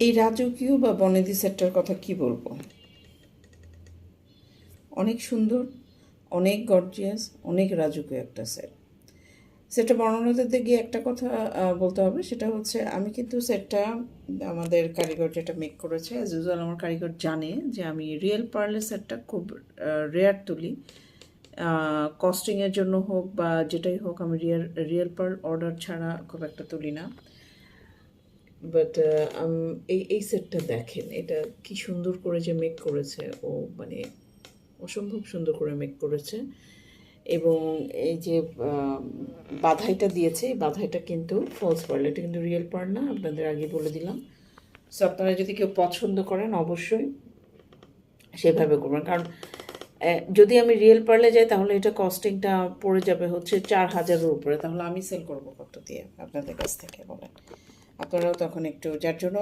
এই রাজকীয় বা বনেদি সেটটার কথা কি বলবো, অনেক সুন্দর, অনেক গর্জিয়াস, অনেক রাজকীয় একটা সেট। সেটটা বর্ণনা দিতে গিয়ে একটা কথা বলতে হবে, সেটা হচ্ছে আমি কিন্তু সেটটা আমাদের কারিগর যেটা মেক করেছে, অ্যাজ ইউজুয়াল আমার কারিগর জানে যে আমি রিয়েল পার্লের সেটটা খুব রেয়ার তুলি। কস্টিংয়ের জন্য হোক বা যেটাই হোক, আমি রিয়েল পার্ল অর্ডার ছাড়া খুব একটা তুলি না। বাট এই সেটটা দেখেন, এটা কি সুন্দর করে যে মেক করেছে ও, মানে অসম্ভব সুন্দর করে মেক করেছে। এবং এই যে বাধাইটা দিয়েছে, এই বাধাইটা কিন্তু ফলস পার্ল, এটা কিন্তু রিয়েল পার্ল না, আপনাদের আগে বলে দিলাম। সো আপনারা যদি কেউ পছন্দ করেন অবশ্যই সেভাবে করবেন, কারণ যদি আমি রিয়েল পার্লে যাই তাহলে এটা কস্টিংটা পড়ে যাবে হচ্ছে 4,000-এর উপরে, তাহলে আমি সেল করবো কত দিয়ে আপনাদের কাছ থেকে বলেন? আপনারাও তখন একটু, যার জন্য